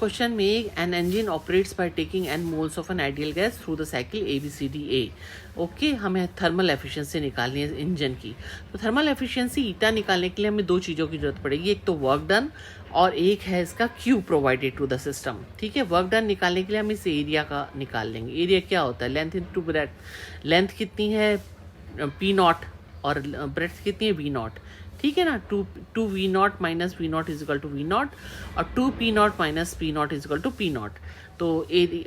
Question में an engine operates by taking n moles of an ideal gas through the cycle ABCDA. Okay, हमें thermal efficiency निकालनी है engine की। तो thermal efficiency ईटा निकालने के लिए हमें दो चीज़ों की जरूरत पड़ेगी, एक तो वर्क डन और एक है इसका Q provided to the system. ठीक है, वर्क डन निकालने के लिए हम इस एरिया का निकाल लेंगे। एरिया क्या होता है? Length into breadth. लेंथ कितनी है? पी नॉट, और ब्रेड्थ कितनी है? V not. ठीक है ना, two V not minus V naught is equal to V not, और two P naught minus P naught is equal to P naught. तो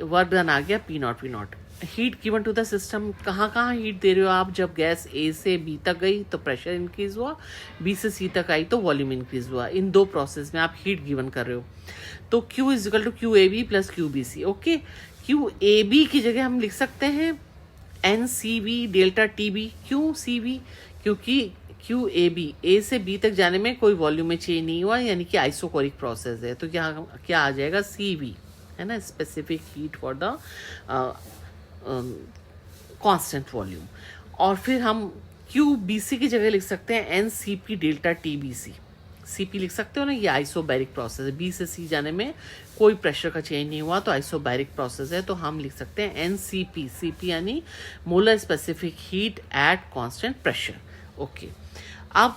वर्क डन आ गया P not V naught. Heat given to the system, कहाँ कहाँ heat दे रहे हो आप? जब गैस ए से बी तक गई तो प्रेशर इंक्रीज हुआ, बी से सी तक आई तो वॉल्यूम इंक्रीज हुआ। इन दो प्रोसेस में आप हीट गिवन कर रहे हो। तो Q is equal to Q A B plus Q B C. Okay, Q A B की जगह हम लिख सकते हैं N C B delta T B. क्यों सी बी? क्योंकि क्यू ए बी, ए से बी तक जाने में कोई वॉल्यूम में चेंज नहीं हुआ, यानी कि आइसोकोरिक प्रोसेस है। तो क्या आ जाएगा? सी बी, है ना, specific heat for the constant volume. और फिर हम क्यू बी सी की जगह लिख सकते हैं N C P delta T B C. C P लिख सकते हो ना, ये आइसोबैरिक प्रोसेस है। बी से सी जाने में कोई प्रेशर का चेंज नहीं हुआ, तो आइसोबैरिक प्रोसेस है। तो हम लिख सकते हैं N C P, C P यानी molar specific heat at constant pressure. Okay, अब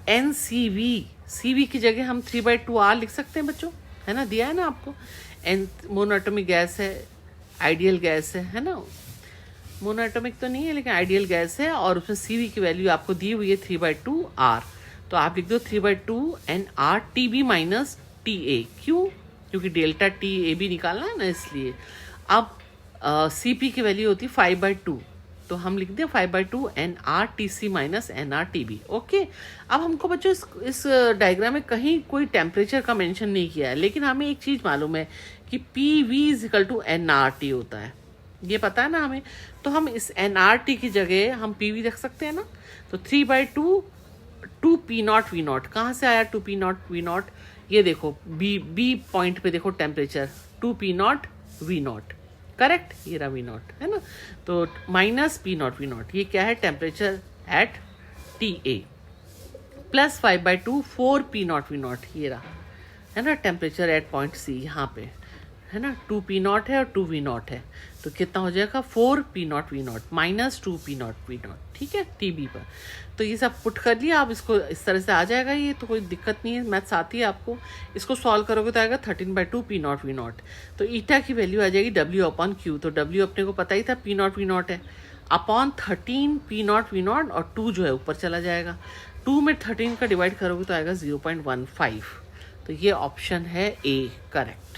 एन सी वी की जगह हम 3/2R लिख सकते हैं बच्चों, है ना, दिया है ना आपको। एन मोनोएटॉमिक गैस है, आइडियल गैस है ना, मोनोएटॉमिक तो नहीं है लेकिन आइडियल गैस है, और उसमें सी वी की वैल्यू आपको दी हुई है 3/2R। तो आप लिख दो 3/2 T B minus T A. क्यों? क्योंकि डेल्टा टी ए बी निकालना है ना, इसलिए। अब सी पी की वैल्यू होती है 5/2, तो हम लिख दें 5/2 NRTC माइनस NRTB। ओके, अब हमको बच्चों इस डायग्राम में कहीं कोई टेम्परेचर का मेंशन नहीं किया है, लेकिन हमें एक चीज़ मालूम है कि PV is equal to NRT होता है, ये पता है ना हमें। तो हम इस NRT की जगह हम PV रख सकते हैं ना। तो 3/2 2 P नॉट वी नॉट, कहाँ से आया 2 P नॉट वी नॉट? ये देखो बी पॉइंट पे देखो temperature 2 P not V not, correct, ये रहा वी नॉट, है ना। तो minus P not V not, ये क्या है? Temperature at T A, plus 5/2 4 P not V not, ये रहा, है ना, टेम्परेचर एट पॉइंट सी, यहाँ पे, है ना। 2 पी नॉट है और 2 वी नॉट है, तो कितना हो जाएगा? 4 P not V not minus 2 P not V not. ठीक है, टी बी पर। तो ये सब पुट कर लिया, आप इसको इस तरह से आ जाएगा, ये तो कोई दिक्कत नहीं है, मैथ्स आती है आपको। इसको सॉल्व करोगे तो आएगा 13/2 पी नॉट वी नॉट। तो ईटा की वैल्यू आ जाएगी W/Q। तो W अपने को पता ही था पी नॉट वी नॉट है, upon 13 P not V not, और 2 जो है ऊपर चला जाएगा। 2 में 13 का डिवाइड करोगे तो आएगा 0.15। तो ये ऑप्शन है ए करेक्ट।